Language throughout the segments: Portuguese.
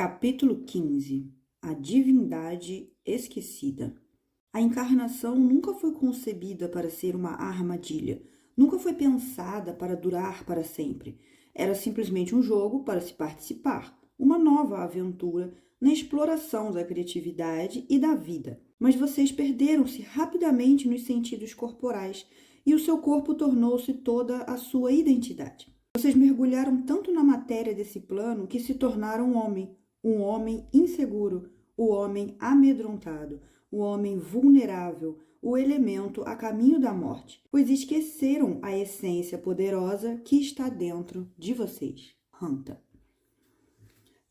Capítulo 15. A divindade esquecida. A encarnação nunca foi concebida para ser uma armadilha, nunca foi pensada para durar para sempre. Era simplesmente um jogo para se participar, uma nova aventura na exploração da criatividade e da vida. Mas vocês perderam-se rapidamente nos sentidos corporais e o seu corpo tornou-se toda a sua identidade. Vocês mergulharam tanto na matéria desse plano que se tornaram um homem inseguro, o homem amedrontado, o homem vulnerável, o elemento a caminho da morte, pois esqueceram a essência poderosa que está dentro de vocês. Hanta.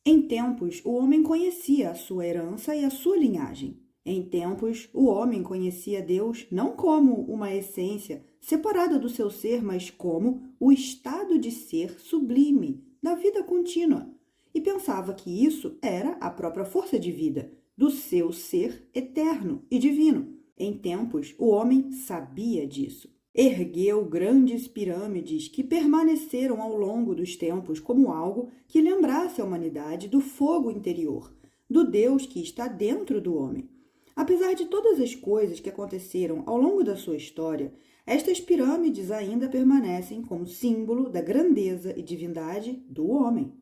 Em tempos, o homem conhecia a sua herança e a sua linhagem. Em tempos, o homem conhecia Deus não como uma essência separada do seu ser, mas como o estado de ser sublime da vida contínua. E pensava que isso era a própria força de vida do seu ser eterno e divino. Em tempos, o homem sabia disso. Ergueu grandes pirâmides que permaneceram ao longo dos tempos como algo que lembrasse a humanidade do fogo interior, do Deus que está dentro do homem. Apesar de todas as coisas que aconteceram ao longo da sua história, estas pirâmides ainda permanecem como símbolo da grandeza e divindade do homem.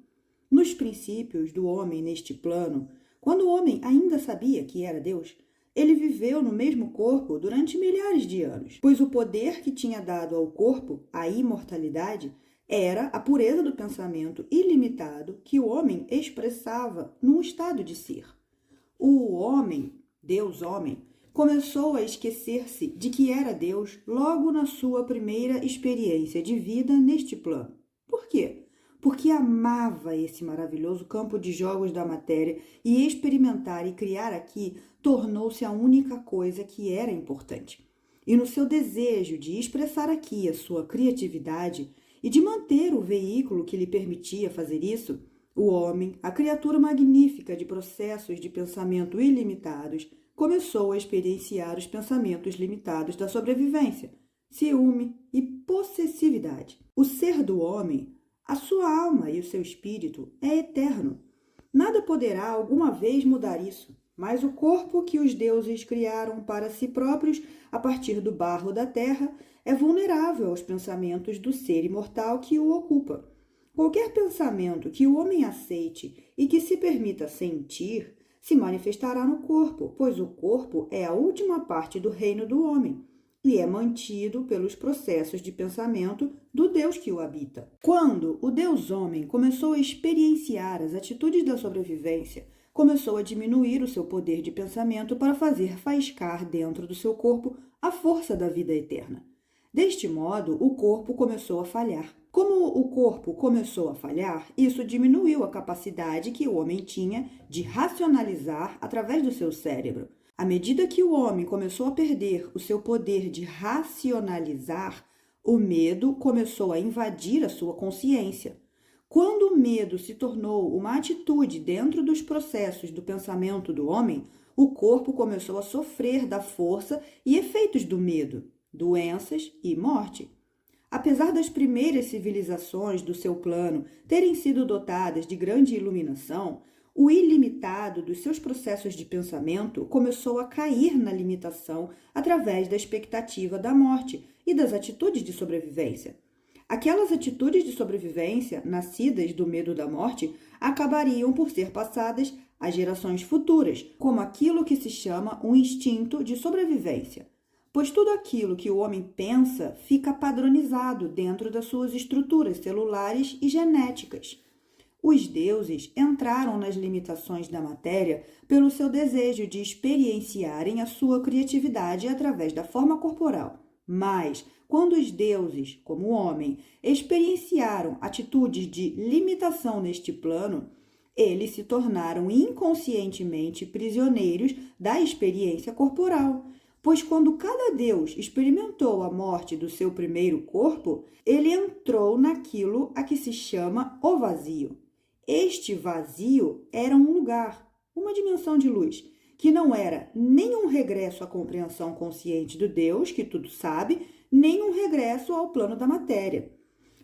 Nos princípios do homem neste plano, quando o homem ainda sabia que era Deus, ele viveu no mesmo corpo durante milhares de anos, pois o poder que tinha dado ao corpo a imortalidade era a pureza do pensamento ilimitado que o homem expressava num estado de ser. O homem, Deus-homem, começou a esquecer-se de que era Deus logo na sua primeira experiência de vida neste plano. Por quê? Porque amava esse maravilhoso campo de jogos da matéria e experimentar e criar aqui tornou-se a única coisa que era importante. E no seu desejo de expressar aqui a sua criatividade e de manter o veículo que lhe permitia fazer isso, o homem, a criatura magnífica de processos de pensamento ilimitados, começou a experienciar os pensamentos limitados da sobrevivência, ciúme e possessividade. O ser do homem, a sua alma e o seu espírito é eterno. Nada poderá alguma vez mudar isso, mas o corpo que os deuses criaram para si próprios a partir do barro da terra é vulnerável aos pensamentos do ser imortal que o ocupa. Qualquer pensamento que o homem aceite e que se permita sentir se manifestará no corpo, pois o corpo é a última parte do reino do homem e é mantido pelos processos de pensamento do Deus que o habita. Quando o Deus-homem começou a experienciar as atitudes da sobrevivência, começou a diminuir o seu poder de pensamento para fazer faiscar dentro do seu corpo a força da vida eterna. Deste modo, o corpo começou a falhar. Como o corpo começou a falhar, isso diminuiu a capacidade que o homem tinha de racionalizar através do seu cérebro. À medida que o homem começou a perder o seu poder de racionalizar, o medo começou a invadir a sua consciência. Quando o medo se tornou uma atitude dentro dos processos do pensamento do homem, o corpo começou a sofrer da força e efeitos do medo, doenças e morte. Apesar das primeiras civilizações do seu plano terem sido dotadas de grande iluminação, o ilimitado dos seus processos de pensamento começou a cair na limitação através da expectativa da morte e das atitudes de sobrevivência. Aquelas atitudes de sobrevivência, nascidas do medo da morte, acabariam por ser passadas às gerações futuras, como aquilo que se chama um instinto de sobrevivência. Pois tudo aquilo que o homem pensa fica padronizado dentro das suas estruturas celulares e genéticas. Os deuses entraram nas limitações da matéria pelo seu desejo de experienciarem a sua criatividade através da forma corporal. Mas, quando os deuses, como o homem, experienciaram atitudes de limitação neste plano, eles se tornaram inconscientemente prisioneiros da experiência corporal. Pois quando cada deus experimentou a morte do seu primeiro corpo, ele entrou naquilo a que se chama o vazio. Este vazio era um lugar, uma dimensão de luz, que não era nem um regresso à compreensão consciente do Deus, que tudo sabe, nem um regresso ao plano da matéria.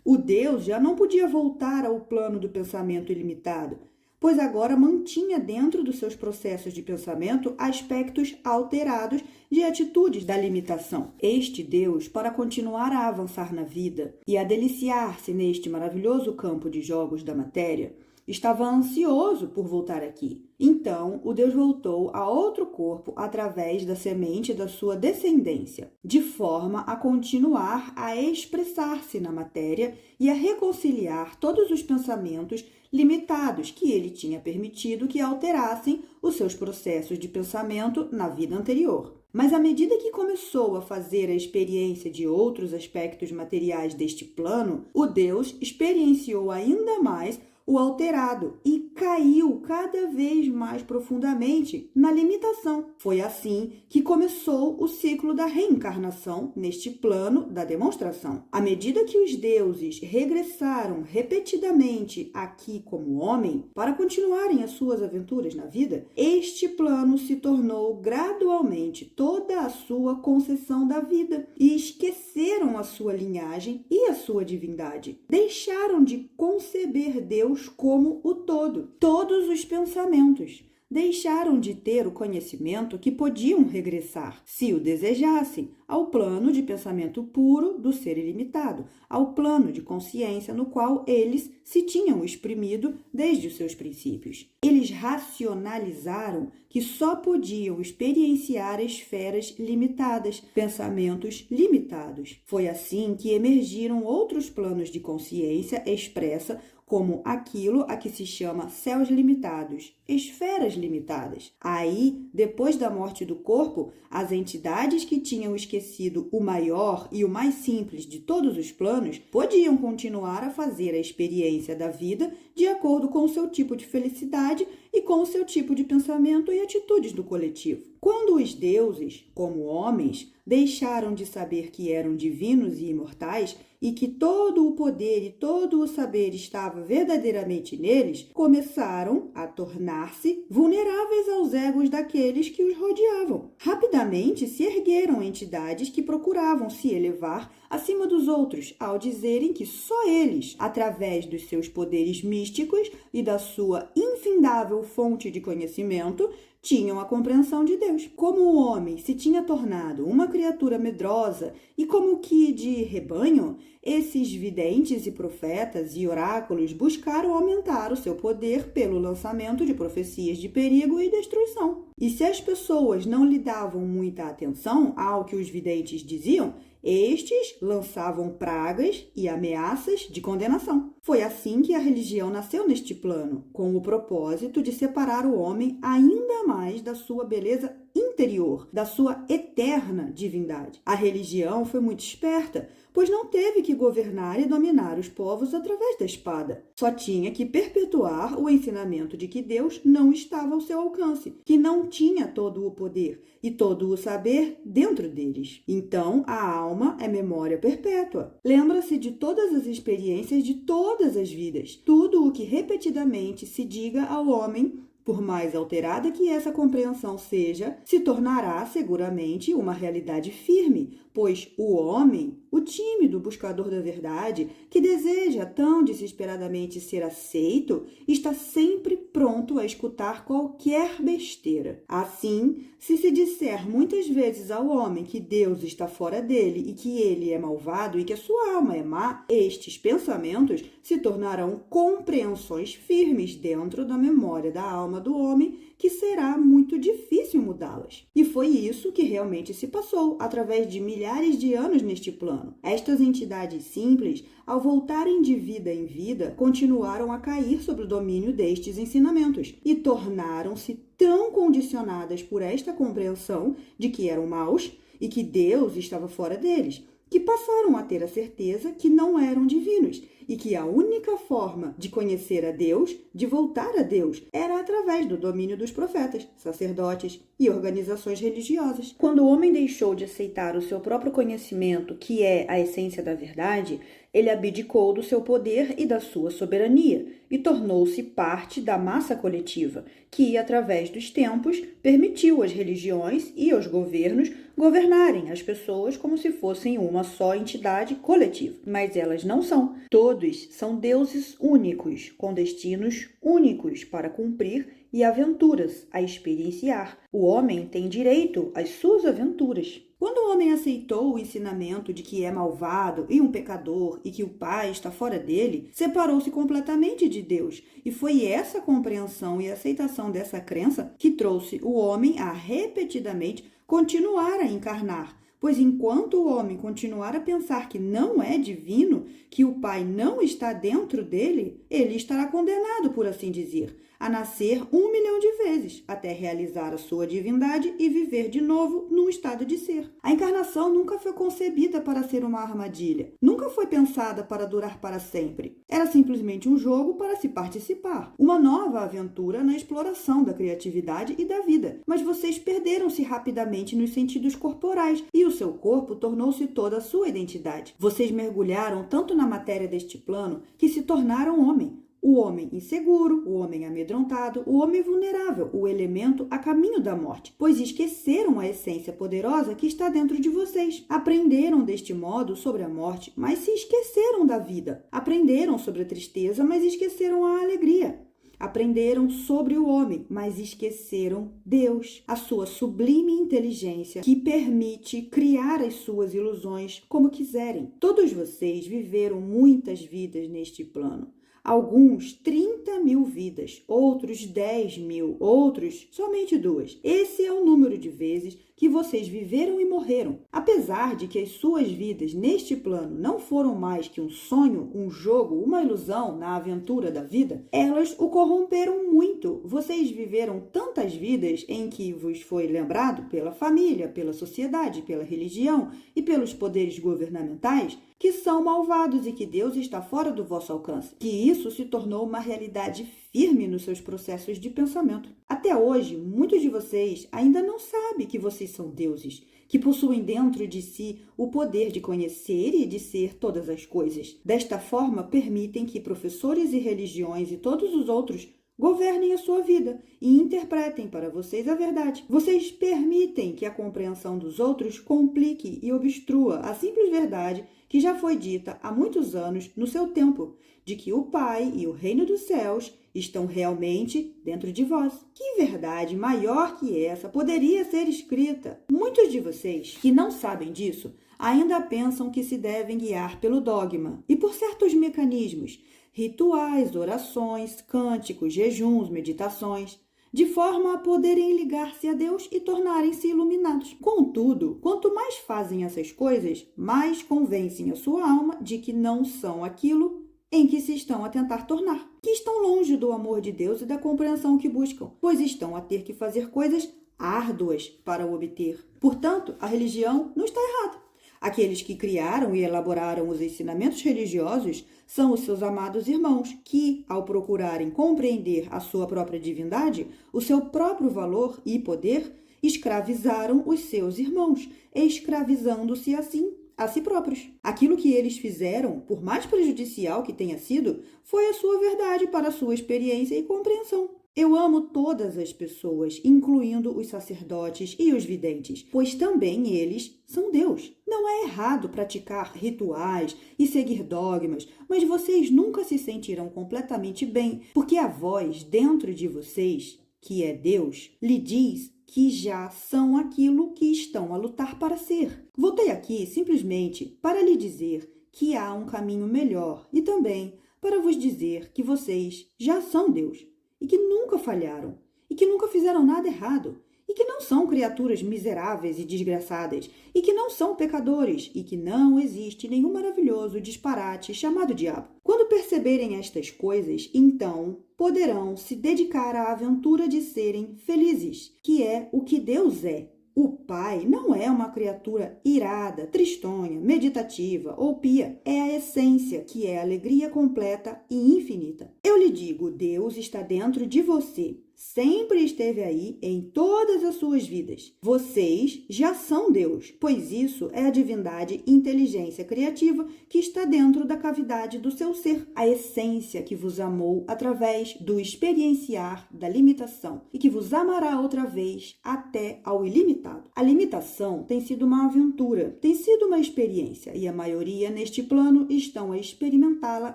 O Deus já não podia voltar ao plano do pensamento ilimitado, pois agora mantinha dentro dos seus processos de pensamento aspectos alterados de atitudes da limitação. Este Deus, para continuar a avançar na vida e a deliciar-se neste maravilhoso campo de jogos da matéria, estava ansioso por voltar aqui. Então, o Deus voltou a outro corpo através da semente da sua descendência, de forma a continuar a expressar-se na matéria e a reconciliar todos os pensamentos limitados que ele tinha permitido que alterassem os seus processos de pensamento na vida anterior. Mas à medida que começou a fazer a experiência de outros aspectos materiais deste plano, o Deus experienciou ainda mais o alterado e caiu cada vez mais profundamente na limitação. Foi assim que começou o ciclo da reencarnação neste plano da demonstração. À medida que os deuses regressaram repetidamente aqui como homem para continuarem as suas aventuras na vida, este plano se tornou gradualmente toda a sua concessão da vida e esqueceram a sua linhagem e a sua divindade. Deixaram de conceber Deus como o todo, todos os pensamentos. Deixaram de ter o conhecimento que podiam regressar, se o desejassem, ao plano de pensamento puro do ser ilimitado, ao plano de consciência no qual eles se tinham exprimido desde os seus princípios. Eles racionalizaram que só podiam experienciar esferas limitadas, pensamentos limitados. Foi assim que emergiram outros planos de consciência expressa como aquilo a que se chama céus limitados, esferas limitadas. Aí, depois da morte do corpo, as entidades que tinham esquecido o maior e o mais simples de todos os planos podiam continuar a fazer a experiência da vida de acordo com o seu tipo de felicidade e com o seu tipo de pensamento e atitudes do coletivo. Quando os deuses, como homens, deixaram de saber que eram divinos e imortais e que todo o poder e todo o saber estava verdadeiramente neles, começaram a tornar-se vulneráveis aos egos daqueles que os rodeavam. Rapidamente se ergueram entidades que procuravam se elevar acima dos outros, ao dizerem que só eles, através dos seus poderes místicos e da sua infindável fonte de conhecimento, tinham a compreensão de Deus. Como o homem se tinha tornado uma criatura medrosa e como que de rebanho, esses videntes e profetas e oráculos buscaram aumentar o seu poder pelo lançamento de profecias de perigo e destruição. E se as pessoas não lhe davam muita atenção ao que os videntes diziam, estes lançavam pragas e ameaças de condenação. Foi assim que a religião nasceu neste plano, com o propósito de separar o homem ainda mais da sua beleza interior, da sua eterna divindade. A religião foi muito esperta, pois não teve que governar e dominar os povos através da espada. Só tinha que perpetuar o ensinamento de que Deus não estava ao seu alcance, que não tinha todo o poder e todo o saber dentro deles. Então, a alma é memória perpétua. Lembra-se de todas as experiências de todas as vidas. Tudo o que repetidamente se diga ao homem, por mais alterada que essa compreensão seja, se tornará seguramente uma realidade firme, pois o homem, o tímido buscador da verdade, que deseja tão desesperadamente ser aceito, está sempre pronto a escutar qualquer besteira. Assim, se disser muitas vezes ao homem que Deus está fora dele e que ele é malvado e que a sua alma é má, estes pensamentos se tornarão compreensões firmes dentro da memória da alma do homem, que será muito difícil mudá-las. E foi isso que realmente se passou através de milhares de anos neste plano. Estas entidades simples, ao voltarem de vida em vida, continuaram a cair sob o domínio destes ensinamentos e tornaram-se tão condicionadas por esta compreensão de que eram maus e que Deus estava fora deles, que passaram a ter a certeza que não eram divinos e que a única forma de conhecer a Deus, de voltar a Deus, era através do domínio dos profetas, sacerdotes e organizações religiosas. Quando o homem deixou de aceitar o seu próprio conhecimento, que é a essência da verdade, Ele abdicou do seu poder e da sua soberania e tornou-se parte da massa coletiva, que, através dos tempos, permitiu às religiões e aos governos governarem as pessoas como se fossem uma só entidade coletiva. Mas elas não são. Todos são deuses únicos, com destinos únicos para cumprir e aventuras a experienciar. O homem tem direito às suas aventuras. Quando o homem aceitou o ensinamento de que é malvado e um pecador e que o Pai está fora dele, separou-se completamente de Deus. E foi essa compreensão e aceitação dessa crença que trouxe o homem a repetidamente continuar a encarnar. Pois enquanto o homem continuar a pensar que não é divino, que o Pai não está dentro dele, ele estará condenado, por assim dizer, a nascer 1 milhão de vezes, até realizar a sua divindade e viver de novo num estado de ser. A encarnação nunca foi concebida para ser uma armadilha, nunca foi pensada para durar para sempre. Era simplesmente um jogo para se participar, uma nova aventura na exploração da criatividade e da vida. Mas vocês perderam-se rapidamente nos sentidos corporais e o seu corpo tornou-se toda a sua identidade. Vocês mergulharam tanto na matéria deste plano que se tornaram homem. O homem inseguro, o homem amedrontado, o homem vulnerável, o elemento a caminho da morte, pois esqueceram a essência poderosa que está dentro de vocês. Aprenderam deste modo sobre a morte, mas se esqueceram da vida. Aprenderam sobre a tristeza, mas esqueceram a alegria. Aprenderam sobre o homem, mas esqueceram Deus, a sua sublime inteligência que permite criar as suas ilusões como quiserem. Todos vocês viveram muitas vidas neste plano. Alguns 30 mil vidas, outros 10 mil, outros somente 2. Esse é o número de vezes que vocês viveram e morreram. Apesar de que as suas vidas neste plano não foram mais que um sonho, um jogo, uma ilusão na aventura da vida, elas o corromperam muito. Vocês viveram tantas vidas em que vos foi lembrado pela família, pela sociedade, pela religião e pelos poderes governamentais que são malvados e que Deus está fora do vosso alcance, que isso se tornou uma realidade firme nos seus processos de pensamento. Até hoje, muitos de vocês ainda não sabem que vocês são deuses, que possuem dentro de si o poder de conhecer e de ser todas as coisas. Desta forma, permitem que professores e religiões e todos os outros governem a sua vida e interpretem para vocês a verdade. Vocês permitem que a compreensão dos outros complique e obstrua a simples verdade que já foi dita há muitos anos no seu tempo, de que o Pai e o reino dos céus estão realmente dentro de vós. Que verdade maior que essa poderia ser escrita? Muitos de vocês que não sabem disso ainda pensam que se devem guiar pelo dogma e por certos mecanismos, rituais, orações, cânticos, jejuns, meditações, de forma a poderem ligar-se a Deus e tornarem-se iluminados. Contudo, quanto mais fazem essas coisas, mais convencem a sua alma de que não são aquilo em que se estão a tentar tornar, que estão longe do amor de Deus e da compreensão que buscam, pois estão a ter que fazer coisas árduas para o obter. Portanto, a religião não está errada. Aqueles que criaram e elaboraram os ensinamentos religiosos são os seus amados irmãos, que, ao procurarem compreender a sua própria divindade, o seu próprio valor e poder, escravizaram os seus irmãos, escravizando-se assim a si próprios. Aquilo que eles fizeram, por mais prejudicial que tenha sido, foi a sua verdade para a sua experiência e compreensão. Eu amo todas as pessoas, incluindo os sacerdotes e os videntes, pois também eles são Deus. Não é errado praticar rituais e seguir dogmas, mas vocês nunca se sentirão completamente bem, porque a voz dentro de vocês, que é Deus, lhe diz que já são aquilo que estão a lutar para ser. Voltei aqui simplesmente para lhe dizer que há um caminho melhor e também para vos dizer que vocês já são Deus. E que nunca falharam, e que nunca fizeram nada errado, e que não são criaturas miseráveis e desgraçadas, e que não são pecadores, e que não existe nenhum maravilhoso disparate chamado diabo. Quando perceberem estas coisas, então poderão se dedicar à aventura de serem felizes, que é o que Deus é. O Pai não é uma criatura irada, tristonha, meditativa ou pia. É a essência, que é alegria completa e infinita. Eu lhe digo, Deus está dentro de você. sempre esteve aí em todas as suas vidas. Vocês já são Deus, pois isso é a divindade e inteligência criativa que está dentro da cavidade do seu ser, a essência que vos amou através do experienciar da limitação e que vos amará outra vez até ao ilimitado. A limitação tem sido uma aventura, tem sido uma experiência e a maioria neste plano estão a experimentá-la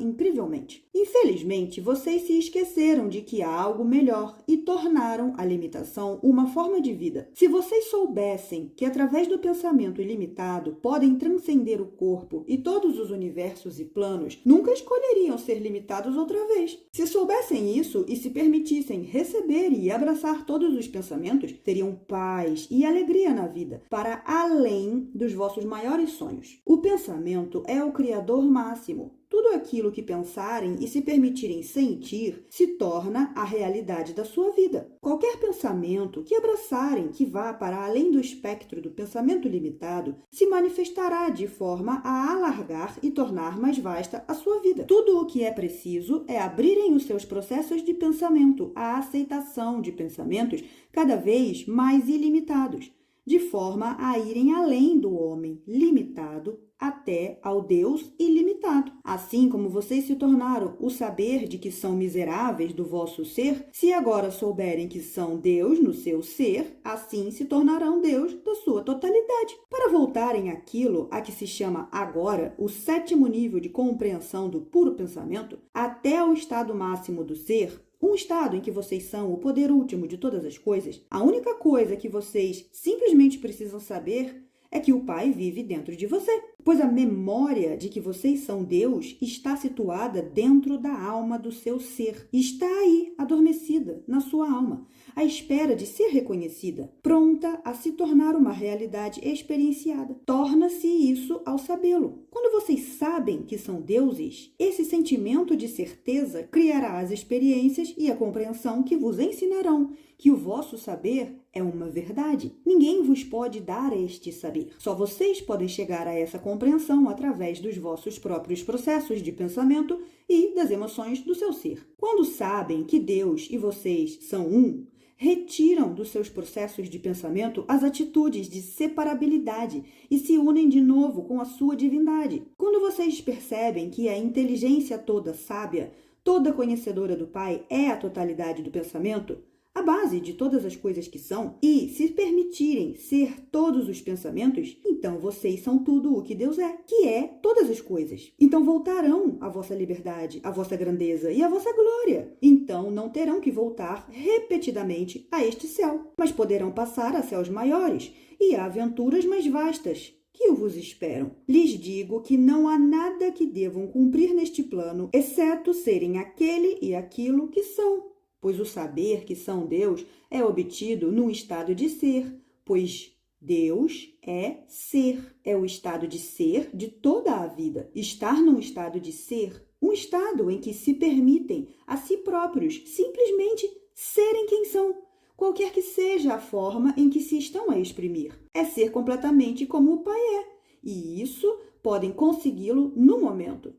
incrivelmente. Infelizmente, vocês se esqueceram de que há algo melhor e tornaram a limitação uma forma de vida. Se vocês soubessem que através do pensamento ilimitado podem transcender o corpo e todos os universos e planos, nunca escolheriam ser limitados outra vez. Se soubessem isso e se permitissem receber e abraçar todos os pensamentos, teriam paz e alegria na vida, para além dos vossos maiores sonhos. O pensamento é o criador máximo. Tudo aquilo que pensarem e se permitirem sentir se torna a realidade da sua vida. Qualquer pensamento que abraçarem que vá para além do espectro do pensamento limitado se manifestará de forma a alargar e tornar mais vasta a sua vida. Tudo o que é preciso é abrirem os seus processos de pensamento à aceitação de pensamentos cada vez mais ilimitados, de forma a irem além do homem limitado até ao Deus ilimitado. Assim como vocês se tornaram o saber de que são miseráveis do vosso ser, se agora souberem que são Deus no seu ser, assim se tornarão Deus da sua totalidade. Para voltarem àquilo a que se chama agora o sétimo nível de compreensão do puro pensamento, até ao estado máximo do ser, um estado em que vocês são o poder último de todas as coisas, a única coisa que vocês simplesmente precisam saber é que o Pai vive dentro de você, pois a memória de que vocês são Deus está situada dentro da alma do seu ser. Está aí, adormecida, na sua alma, à espera de ser reconhecida, pronta a se tornar uma realidade experienciada. Torna-se isso ao sabê-lo. Quando vocês sabem que são deuses, esse sentimento de certeza criará as experiências e a compreensão que vos ensinarão que o vosso saber é uma verdade. Ninguém vos pode dar este saber. Só vocês podem chegar a essa compreensão através dos vossos próprios processos de pensamento e das emoções do seu ser. Quando sabem que Deus e vocês são um, retiram dos seus processos de pensamento as atitudes de separabilidade e se unem de novo com a sua divindade. Quando vocês percebem que a inteligência toda sábia, toda conhecedora do Pai é a totalidade do pensamento, a base de todas as coisas que são, e se permitirem ser todos os pensamentos, então vocês são tudo o que Deus é, que é todas as coisas. Então voltarão à vossa liberdade, à vossa grandeza e à vossa glória. Então não terão que voltar repetidamente a este céu, mas poderão passar a céus maiores e a aventuras mais vastas que vos esperam. Lhes digo que não há nada que devam cumprir neste plano, exceto serem aquele e aquilo que são. Pois o saber que são Deus é obtido num estado de ser, pois Deus é ser, é o estado de ser de toda a vida. Estar num estado de ser, um estado em que se permitem a si próprios simplesmente serem quem são, qualquer que seja a forma em que se estão a exprimir. É ser completamente como o Pai é, e isso podem consegui-lo no momento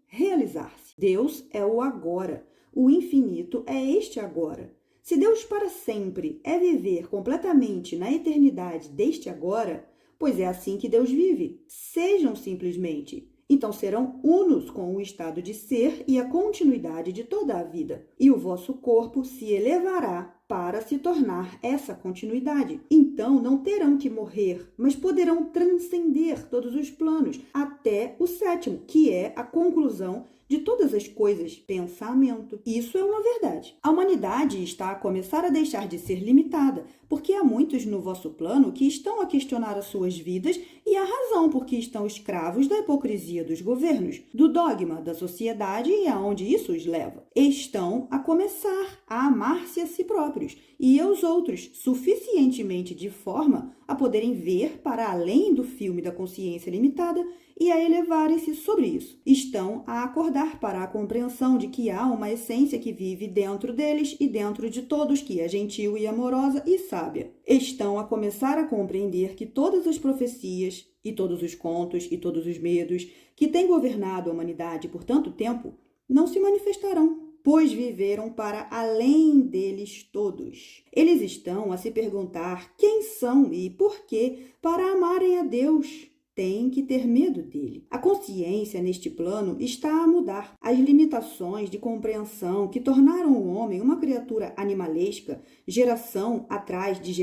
realizar-se. Deus é o agora. O infinito é este agora. Se Deus para sempre é viver completamente na eternidade deste agora, pois é assim que Deus vive. Sejam simplesmente. Então serão unos com o estado de ser e a continuidade de toda a vida. E o vosso corpo se elevará para se tornar essa continuidade. Então não terão que morrer, mas poderão transcender todos os planos até o sétimo, que é a conclusão de todas as coisas, pensamento. Isso é uma verdade. A humanidade está a começar a deixar de ser limitada, porque há muitos no vosso plano que estão a questionar as suas vidas e a razão por que estão escravos da hipocrisia dos governos, do dogma da sociedade e aonde isso os leva. Estão a começar a amar-se a si próprios e aos outros suficientemente de forma a poderem ver para além do filme da consciência limitada e a elevarem-se sobre isso. Estão a acordar para a compreensão de que há uma essência que vive dentro deles e dentro de todos, que é gentil e amorosa e sábia. Estão a começar a compreender que todas as profecias e todos os contos e todos os medos que têm governado a humanidade por tanto tempo não se manifestarão. pois viveram para além deles todos. Eles estão a se perguntar quem são e por quê para amarem a Deus. Tem que ter medo dele. A consciência neste plano está a mudar. As limitações de compreensão que tornaram o homem uma criatura animalesca, geração atrás de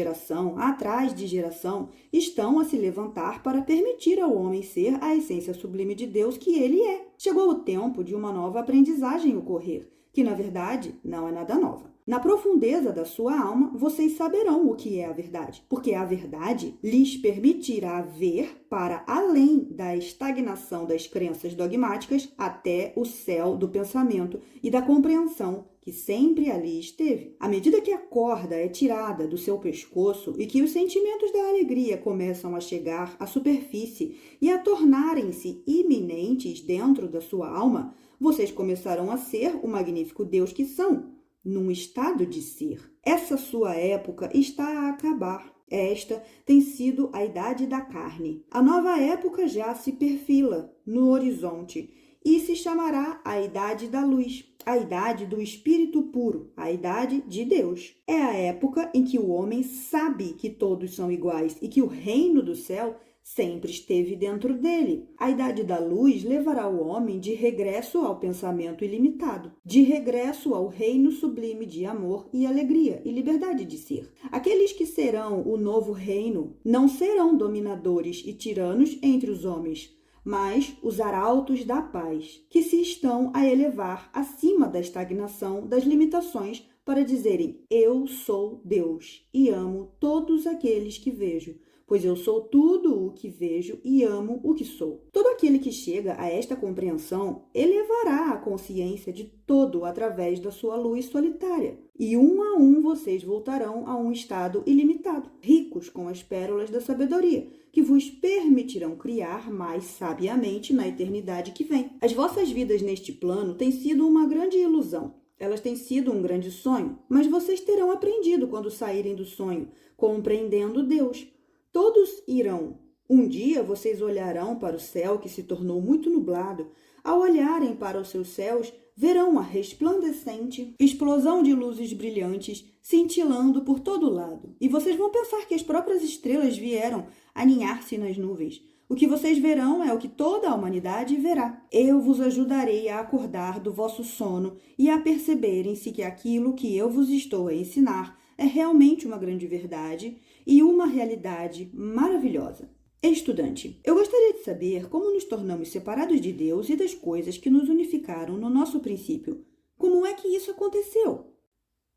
geração, estão a se levantar para permitir ao homem ser a essência sublime de Deus que ele é. Chegou o tempo de uma nova aprendizagem ocorrer, que na verdade não é nada nova. Na profundeza da sua alma, vocês saberão o que é a verdade, porque a verdade lhes permitirá ver para além da estagnação das crenças dogmáticas até o céu do pensamento e da compreensão que sempre ali esteve. À medida que a corda é tirada do seu pescoço e que os sentimentos da alegria começam a chegar à superfície e a tornarem-se iminentes dentro da sua alma, vocês começarão a ser o magnífico Deus que são, num estado de ser. Essa sua época está a acabar. Esta tem sido a idade da carne. A nova época já se perfila no horizonte e se chamará a idade da luz, a idade do Espírito puro, a idade de Deus. É a época em que o homem sabe que todos são iguais e que o reino do céu sempre esteve dentro dele. A idade da luz levará o homem de regresso ao pensamento ilimitado, de regresso ao reino sublime de amor e alegria e liberdade de ser. Aqueles que serão o novo reino não serão dominadores e tiranos entre os homens, mas os arautos da paz, que se estão a elevar acima da estagnação das limitações para dizerem: eu sou Deus e amo todos aqueles que vejo, pois eu sou tudo o que vejo e amo o que sou. Todo aquele que chega a esta compreensão elevará a consciência de todo através da sua luz solitária, e um a um vocês voltarão a um estado ilimitado, ricos com as pérolas da sabedoria, que vos permitirão criar mais sabiamente na eternidade que vem. As vossas vidas neste plano têm sido uma grande ilusão. Elas têm sido um grande sonho, mas vocês terão aprendido quando saírem do sonho, compreendendo Deus. Todos irão. Um dia vocês olharão para o céu que se tornou muito nublado. Ao olharem para os seus céus, verão a resplandecente explosão de luzes brilhantes cintilando por todo lado. E vocês vão pensar que as próprias estrelas vieram aninhar-se nas nuvens. O que vocês verão é o que toda a humanidade verá. Eu vos ajudarei a acordar do vosso sono e a perceberem-se que aquilo que eu vos estou a ensinar é realmente uma grande verdade e uma realidade maravilhosa. Estudante, eu gostaria de saber como nos tornamos separados de Deus e das coisas que nos unificaram no nosso princípio. Como é que isso aconteceu?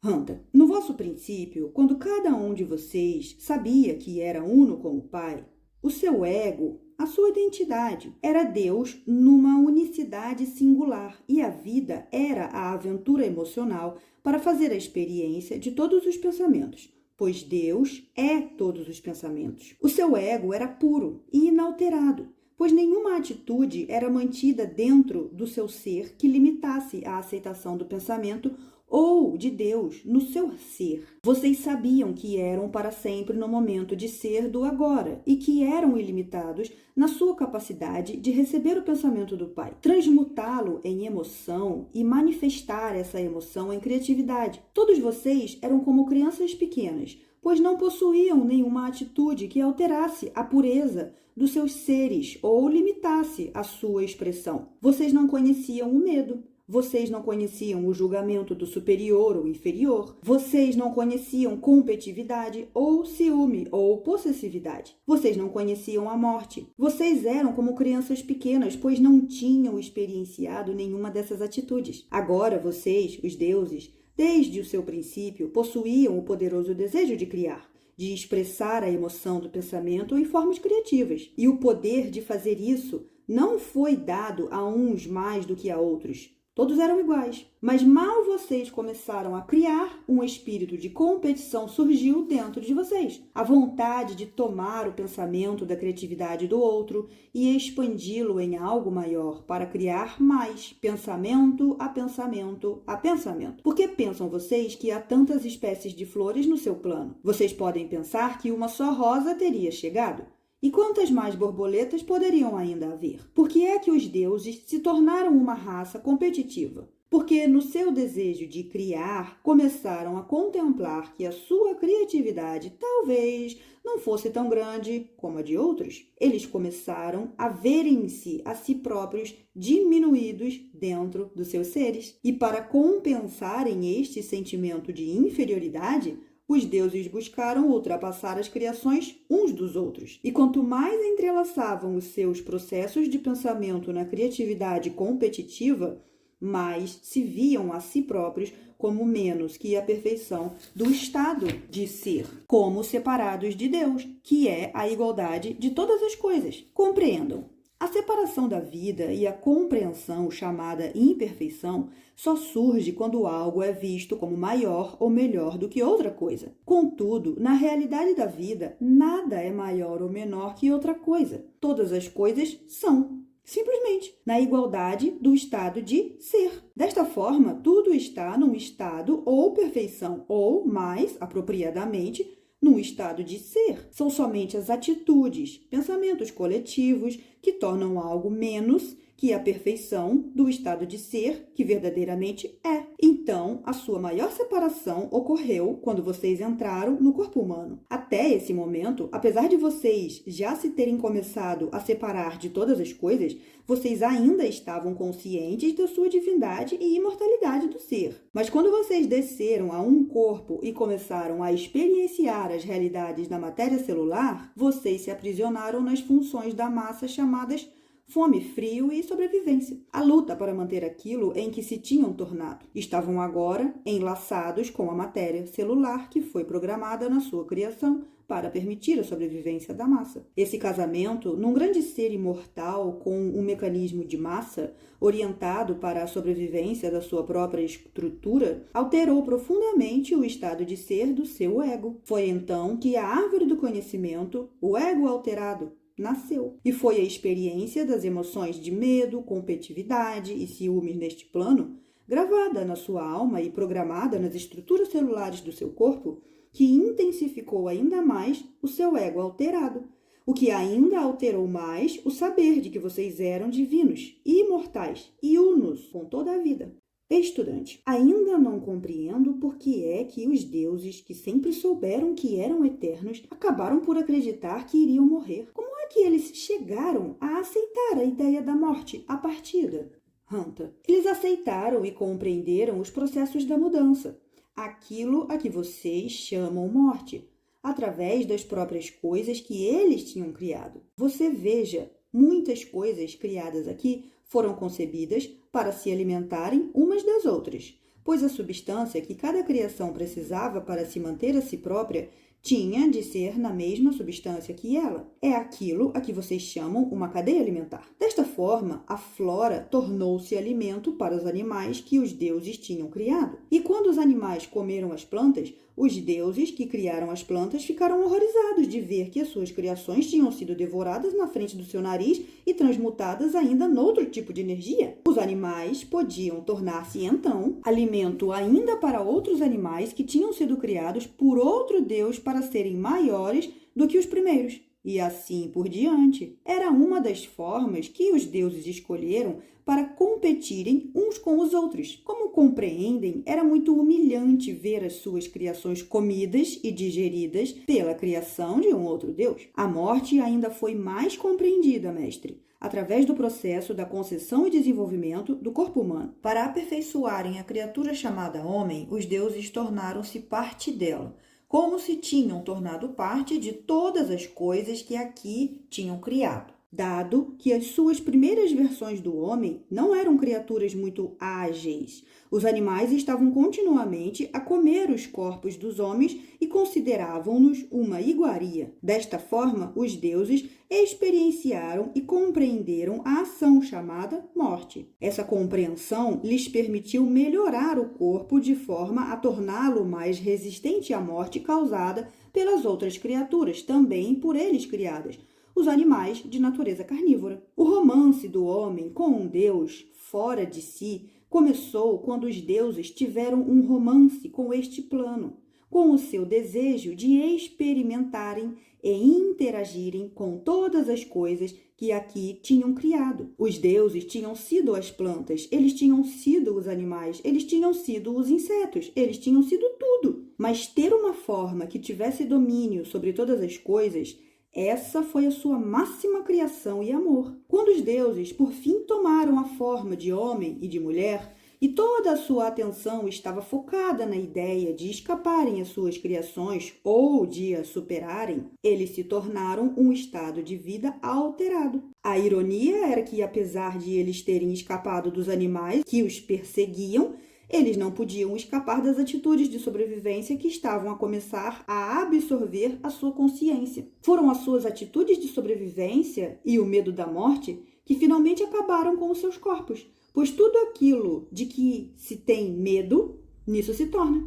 Hanta, no vosso princípio, quando cada um de vocês sabia que era uno com o Pai, o seu ego, a sua identidade, era Deus numa unicidade singular e a vida era a aventura emocional para fazer a experiência de todos os pensamentos, pois Deus é todos os pensamentos. O seu ego era puro e inalterado, pois nenhuma atitude era mantida dentro do seu ser que limitasse a aceitação do pensamento ou de Deus no seu ser. Vocês sabiam que eram para sempre no momento de ser do agora e que eram ilimitados na sua capacidade de receber o pensamento do Pai, transmutá-lo em emoção e manifestar essa emoção em criatividade. Todos vocês eram como crianças pequenas, pois não possuíam nenhuma atitude que alterasse a pureza dos seus seres ou limitasse a sua expressão. Vocês não conheciam o medo. Vocês não conheciam o julgamento do superior ou inferior. Vocês não conheciam competitividade ou ciúme ou possessividade. Vocês não conheciam a morte. Vocês eram como crianças pequenas, pois não tinham experienciado nenhuma dessas atitudes. Agora vocês, os deuses, desde o seu princípio, possuíam o poderoso desejo de criar, de expressar a emoção do pensamento em formas criativas. E o poder de fazer isso não foi dado a uns mais do que a outros. Todos eram iguais, mas mal vocês começaram a criar, um espírito de competição surgiu dentro de vocês. A vontade de tomar o pensamento da criatividade do outro e expandi-lo em algo maior para criar mais, pensamento a pensamento a pensamento. Por que pensam vocês que há tantas espécies de flores no seu plano? Vocês podem pensar que uma só rosa teria chegado. E quantas mais borboletas poderiam ainda haver? Por que é que os deuses se tornaram uma raça competitiva? porque no seu desejo de criar, começaram a contemplar que a sua criatividade talvez não fosse tão grande como a de outros. Eles começaram a verem-se a si próprios diminuídos dentro dos seus seres. E para compensarem este sentimento de inferioridade, os deuses buscaram ultrapassar as criações uns dos outros. E quanto mais entrelaçavam os seus processos de pensamento na criatividade competitiva, mais se viam a si próprios como menos que a perfeição do estado de ser, como separados de Deus, que é a igualdade de todas as coisas. Compreendam. A separação da vida e a compreensão chamada imperfeição só surge quando algo é visto como maior ou melhor do que outra coisa. Contudo, na realidade da vida, nada é maior ou menor que outra coisa. Todas as coisas são, simplesmente, na igualdade do estado de ser. Desta forma, tudo está num estado ou perfeição, ou, mais apropriadamente, num estado de ser. São somente as atitudes, pensamentos coletivos que tornam algo menos que a perfeição do estado de ser que verdadeiramente é. Então, a sua maior separação ocorreu quando vocês entraram no corpo humano. Até esse momento, apesar de vocês já se terem começado a separar de todas as coisas, vocês ainda estavam conscientes da sua divindade e imortalidade do ser. Mas quando vocês desceram a um corpo e começaram a experienciar as realidades da matéria celular, vocês se aprisionaram nas funções da massa chamadas fome, frio e sobrevivência. A luta para manter aquilo em que se tinham tornado. Estavam agora enlaçados com a matéria celular que foi programada na sua criação para permitir a sobrevivência da massa. Esse casamento, num grande ser imortal com um mecanismo de massa orientado para a sobrevivência da sua própria estrutura, alterou profundamente o estado de ser do seu ego. Foi então que a árvore do conhecimento, o ego alterado, nasceu. E foi a experiência das emoções de medo, competitividade e ciúmes neste plano, gravada na sua alma e programada nas estruturas celulares do seu corpo, que intensificou ainda mais o seu ego alterado, o que ainda alterou mais o saber de que vocês eram divinos, imortais e unos com toda a vida. Estudante, ainda não compreendo por que é que os deuses, que sempre souberam que eram eternos, acabaram por acreditar que iriam morrer. Como é que eles chegaram a aceitar a ideia da morte, a partida? Hanta, eles aceitaram e compreenderam os processos da mudança, aquilo a que vocês chamam morte, através das próprias coisas que eles tinham criado. Você veja, muitas coisas criadas aqui foram concebidas para se alimentarem umas das outras, pois a substância que cada criação precisava para se manter a si própria tinha de ser na mesma substância que ela. É aquilo a que vocês chamam uma cadeia alimentar. Desta forma, a flora tornou-se alimento para os animais que os deuses tinham criado. E quando os animais comeram as plantas, os deuses que criaram as plantas ficaram horrorizados de ver que as suas criações tinham sido devoradas na frente do seu nariz e transmutadas ainda noutro tipo de energia. Os animais podiam tornar-se, então, alimento ainda para outros animais que tinham sido criados por outro deus para serem maiores do que os primeiros. E assim por diante. Era uma das formas que os deuses escolheram para competirem uns com os outros. Como compreendem, era muito humilhante ver as suas criações comidas e digeridas pela criação de um outro deus. A morte ainda foi mais compreendida, mestre, através do processo da concessão e desenvolvimento do corpo humano. Para aperfeiçoarem a criatura chamada homem, os deuses tornaram-se parte dela, como se tinham tornado parte de todas as coisas que aqui tinham criado. Dado que as suas primeiras versões do homem não eram criaturas muito ágeis, os animais estavam continuamente a comer os corpos dos homens e consideravam-nos uma iguaria. Desta forma, os deuses experienciaram e compreenderam a ação chamada morte. Essa compreensão lhes permitiu melhorar o corpo de forma a torná-lo mais resistente à morte causada pelas outras criaturas, também por eles criadas, os animais de natureza carnívora. O romance do homem com um deus fora de si começou quando os deuses tiveram um romance com este plano, com o seu desejo de experimentarem e interagirem com todas as coisas que que aqui tinham criado. Os deuses tinham sido as plantas, eles tinham sido os animais, eles tinham sido os insetos, eles tinham sido tudo. Mas ter uma forma que tivesse domínio sobre todas as coisas, essa foi a sua máxima criação e amor. Quando os deuses, por fim, tomaram a forma de homem e de mulher, e toda a sua atenção estava focada na ideia de escaparem às suas criações ou de as superarem, eles se tornaram um estado de vida alterado. A ironia era que, apesar de eles terem escapado dos animais que os perseguiam, eles não podiam escapar das atitudes de sobrevivência que estavam a começar a absorver a sua consciência. Foram as suas atitudes de sobrevivência e o medo da morte que finalmente acabaram com os seus corpos, pois tudo aquilo de que se tem medo, nisso se torna.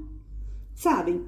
Sabem,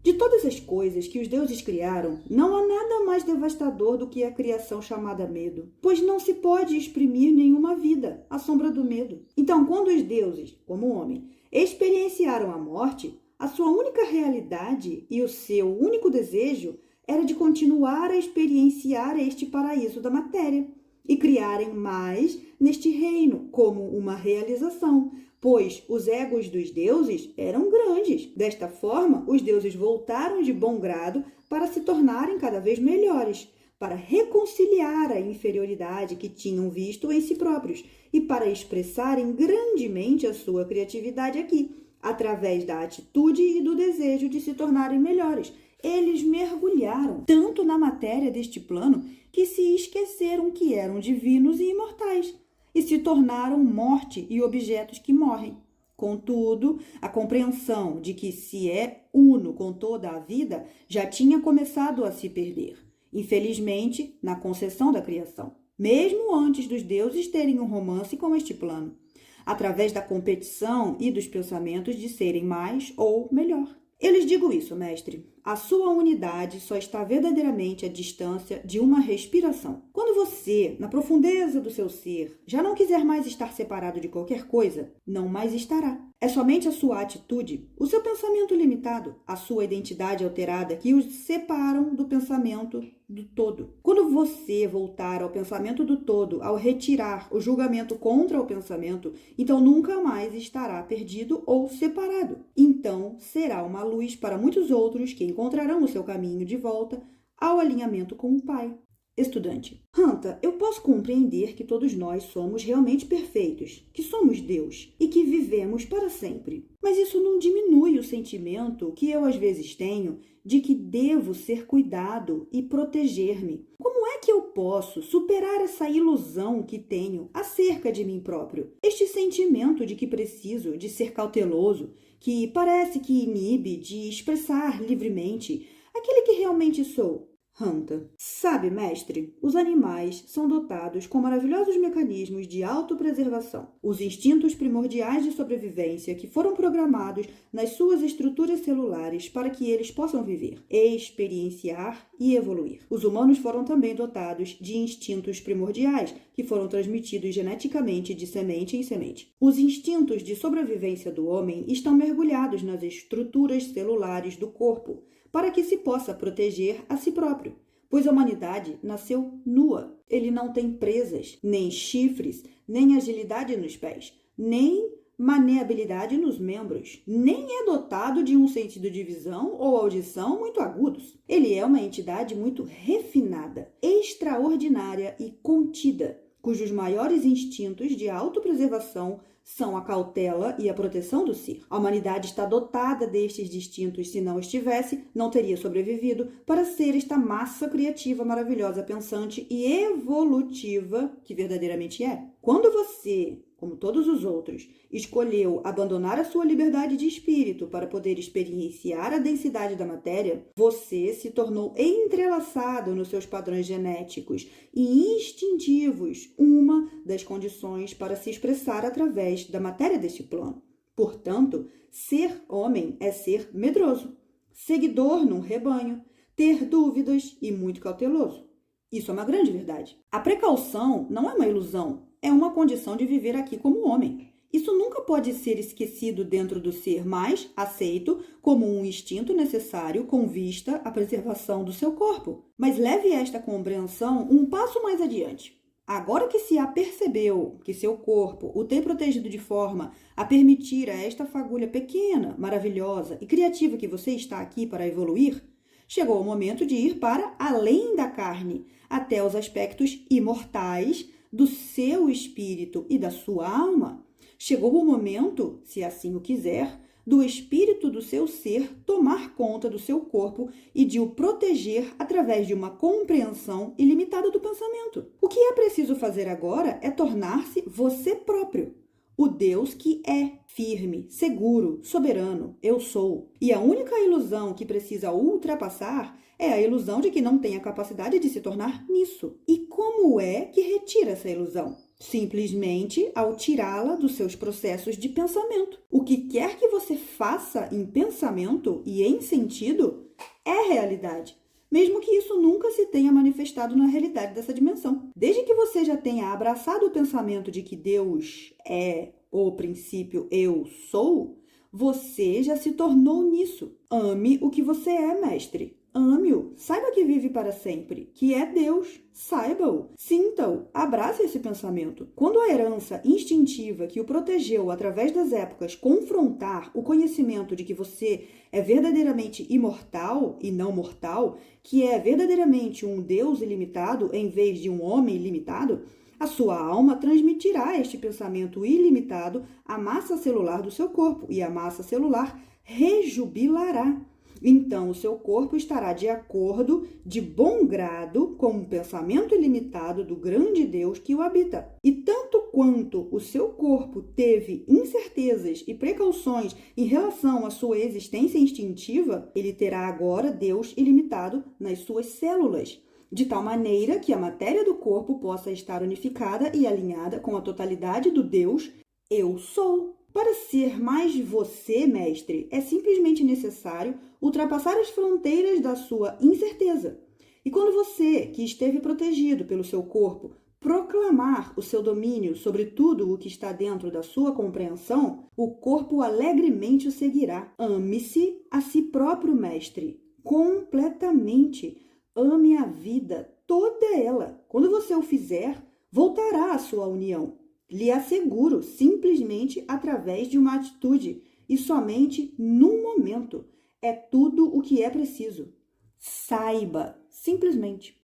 de todas as coisas que os deuses criaram, não há nada mais devastador do que a criação chamada medo, pois não se pode exprimir nenhuma vida à sombra do medo. Então, quando os deuses, como homem, experienciaram a morte, a sua única realidade e o seu único desejo era de continuar a experienciar este paraíso da matéria e criarem mais neste reino como uma realização, pois os egos dos deuses eram grandes. Desta forma, os deuses voltaram de bom grado para se tornarem cada vez melhores, para reconciliar a inferioridade que tinham visto em si próprios e para expressarem grandemente a sua criatividade aqui, através da atitude e do desejo de se tornarem melhores. Eles mergulharam tanto na matéria deste plano que se esqueceram que eram divinos e imortais e se tornaram morte e objetos que morrem. Contudo, a compreensão de que se é uno com toda a vida já tinha começado a se perder, infelizmente, na concepção da criação, mesmo antes dos deuses terem um romance com este plano, através da competição e dos pensamentos de serem mais ou melhor. Eu lhes digo isso, mestre. A sua unidade só está verdadeiramente à distância de uma respiração. Quando você, na profundeza do seu ser, já não quiser mais estar separado de qualquer coisa, não mais estará. É somente a sua atitude, o seu pensamento limitado, a sua identidade alterada que os separam do pensamento do todo. Quando você voltar ao pensamento do todo, ao retirar o julgamento contra o pensamento, então nunca mais estará perdido ou separado. Então será uma luz para muitos outros que encontrarão o seu caminho de volta ao alinhamento com o Pai. Estudante: Hanta, eu posso compreender que todos nós somos realmente perfeitos, que somos Deus e que vivemos para sempre. Mas isso não diminui o sentimento que eu às vezes tenho de que devo ser cuidado e proteger-me. Como é que eu posso superar essa ilusão que tenho acerca de mim próprio? Este sentimento de que preciso de ser cauteloso, que parece que inibe de expressar livremente aquele que realmente sou. Hanta: sabe, mestre, os animais são dotados com maravilhosos mecanismos de autopreservação. Os instintos primordiais de sobrevivência que foram programados nas suas estruturas celulares para que eles possam viver, experienciar e evoluir. Os humanos foram também dotados de instintos primordiais que foram transmitidos geneticamente de semente em semente. Os instintos de sobrevivência do homem estão mergulhados nas estruturas celulares do corpo, para que se possa proteger a si próprio, pois a humanidade nasceu nua. Ele não tem presas, nem chifres, nem agilidade nos pés, nem maneabilidade nos membros, nem é dotado de um sentido de visão ou audição muito agudos. Ele é uma entidade muito refinada, extraordinária e contida, cujos maiores instintos de autopreservação são a cautela e a proteção do ser. A humanidade está dotada destes distintos. Se não estivesse, não teria sobrevivido para ser esta massa criativa, maravilhosa, pensante e evolutiva que verdadeiramente é. Quando você, como todos os outros, escolheu abandonar a sua liberdade de espírito para poder experienciar a densidade da matéria, você se tornou entrelaçado nos seus padrões genéticos e instintivos, uma das condições para se expressar através da matéria deste plano. Portanto, ser homem é ser medroso, seguidor num rebanho, ter dúvidas e muito cauteloso. Isso é uma grande verdade. A precaução não é uma ilusão, é uma condição de viver aqui como homem. Isso nunca pode ser esquecido dentro do ser, mas aceito como um instinto necessário com vista à preservação do seu corpo. Mas leve esta compreensão um passo mais adiante. Agora que se apercebeu que seu corpo o tem protegido de forma a permitir a esta fagulha pequena, maravilhosa e criativa que você está aqui para evoluir, chegou o momento de ir para além da carne, até os aspectos imortais do seu espírito e da sua alma. Chegou o momento, se assim o quiser, do espírito do seu ser tomar conta do seu corpo e de o proteger através de uma compreensão ilimitada do pensamento. O que é preciso fazer agora é tornar-se você próprio, o Deus que é firme, seguro, soberano, eu sou. E a única ilusão que precisa ultrapassar é a ilusão de que não tem a capacidade de se tornar nisso. E como é que retira essa ilusão? Simplesmente ao tirá-la dos seus processos de pensamento. O que quer que você faça em pensamento e em sentido é realidade, mesmo que isso nunca se tenha manifestado na realidade dessa dimensão. Desde que você já tenha abraçado o pensamento de que Deus é o princípio eu sou, você já se tornou nisso. Ame o que você é, mestre. Ame-o, saiba que vive para sempre, que é Deus, saiba-o, sinta-o, abrace esse pensamento. Quando a herança instintiva que o protegeu através das épocas confrontar o conhecimento de que você é verdadeiramente imortal e não mortal, que é verdadeiramente um Deus ilimitado em vez de um homem ilimitado, a sua alma transmitirá este pensamento ilimitado à massa celular do seu corpo e a massa celular rejubilará. Então, o seu corpo estará de acordo, de bom grado, com o pensamento ilimitado do grande Deus que o habita. E tanto quanto o seu corpo teve incertezas e precauções em relação à sua existência instintiva, ele terá agora Deus ilimitado nas suas células, de tal maneira que a matéria do corpo possa estar unificada e alinhada com a totalidade do Deus Eu Sou. Para ser mais você, mestre, é simplesmente necessário ultrapassar as fronteiras da sua incerteza. E quando você, que esteve protegido pelo seu corpo, proclamar o seu domínio sobre tudo o que está dentro da sua compreensão, o corpo alegremente o seguirá. Ame-se a si próprio, mestre, completamente. Ame a vida, toda ela. Quando você o fizer, voltará à sua união. Lhe asseguro, simplesmente através de uma atitude e somente num momento. É tudo o que é preciso. Saiba, simplesmente.